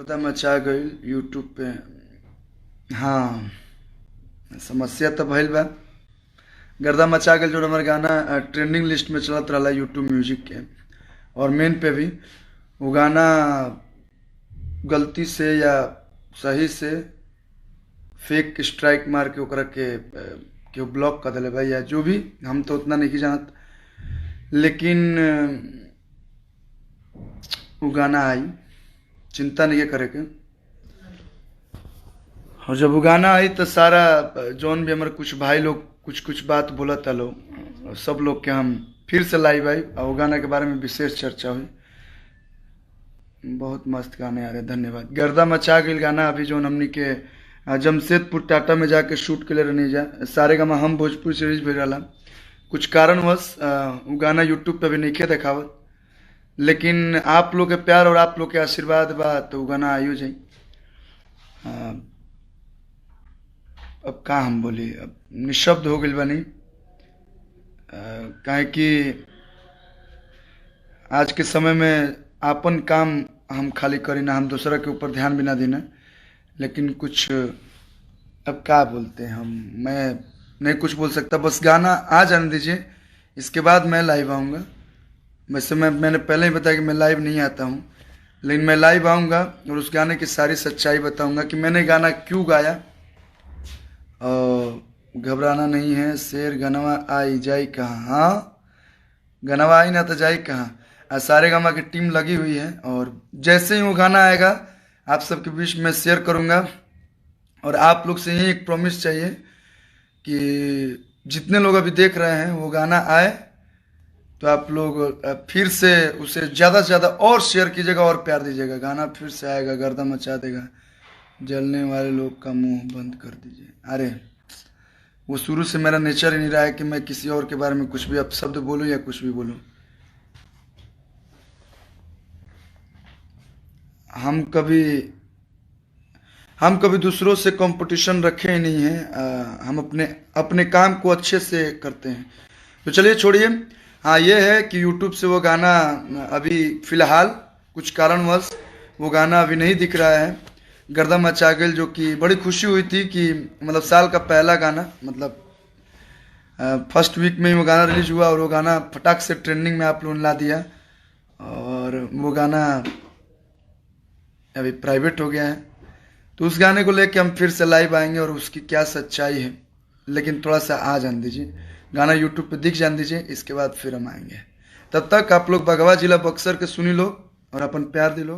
गर्दा मचा गईल यूट्यूब पे। हाँ, समस्या तो भइल बा। गर्दा मचा गईल जो हमार गाना ट्रेंडिंग लिस्ट में चलत रहा यूट्यूब म्यूजिक के, और मेन पे भी वो गाना गलती से या सही से फेक स्ट्राइक मार के ओकरा के ब्लॉक कर दिले भाई, या जो भी, हम तो उतना नहीं जानत। लेकिन वो गाना आई, चिंता नहीं करे के। और जब वो गाना आई तो सारा जौन भी हमारे कुछ भाई लोग कुछ कुछ बात बोला था लोग, और सब लोग के हम फिर से लाइव आई और वो गाना के बारे में विशेष चर्चा हुई। बहुत मस्त गाने आ रहे, धन्यवाद। गर्दा मचा गई गाना अभी जो हमनी के जमशेदपुर टाटा में जाके शूट के लिए रहने जा सारे गामा हम भोजपुर सीरीज भेज रहा। कुछ कारणवश वो गाना यूट्यूब पे भी नहीं देखावत, लेकिन आप लोग के प्यार और आप लोग के आशीर्वाद बा तो वो गाना आयु जाई। अब का हम बोली, अब निशब्द हो गई बनी, काहे कि आज के समय में आपन काम हम खाली करी ना, हम दूसरा के ऊपर ध्यान भी ना देना। लेकिन कुछ अब क्या बोलते हैं हम, मैं नहीं कुछ बोल सकता, बस गाना आ जाने दीजिए, इसके बाद मैं लाइव आऊँगा। वैसे मैंने पहले ही बताया कि मैं लाइव नहीं आता हूँ, लेकिन मैं लाइव आऊँगा और उस गाने की सारी सच्चाई बताऊँगा कि मैंने गाना क्यों गाया। और घबराना नहीं है, शेर गनवा आई जाई कहाँ। हाँ, गनवा आई ना तो जाई कहाँ। सारे गामा की टीम लगी हुई है, और जैसे ही वो गाना आएगा आप सबके बीच में शेयर करूँगा। और आप लोग से ही एक प्रॉमिस चाहिए कि जितने लोग अभी देख रहे हैं वो गाना आए तो आप लोग फिर से उसे ज़्यादा से ज़्यादा और शेयर कीजिएगा और प्यार दीजिएगा। गाना फिर से आएगा, गर्दा मचा देगा, जलने वाले लोग का मुंह बंद कर दीजिए। अरे वो शुरू से मेरा नेचर ही नहीं रहा है कि मैं किसी और के बारे में कुछ भी अपशब्द बोलूं या कुछ भी बोलूं। हम कभी दूसरों से कंपटीशन रखे ही नहीं है। हम अपने काम को अच्छे से करते हैं। तो चलिए छोड़िए। हाँ, ये है कि यूट्यूब से वो गाना अभी फ़िलहाल कुछ कारणवश वो गाना अभी नहीं दिख रहा है, गर्दा मचा गई। जो कि बड़ी खुशी हुई थी कि मतलब साल का पहला गाना, मतलब फर्स्ट वीक में ही वो गाना रिलीज हुआ और वो गाना फटाक से ट्रेंडिंग में आप लोगों ने ला दिया। और वो गाना अभी प्राइवेट हो गया है, तो उस गाने को लेके हम फिर से लाइव आएंगे और उसकी क्या सच्चाई है। लेकिन थोड़ा सा आ जान दीजिए, गाना यूट्यूब पे दिख जान दीजिए, इसके बाद फिर हम आएंगे। तब तक आप लोग बगवा जिला बक्सर के सुनी लो और अपन प्यार दिलो।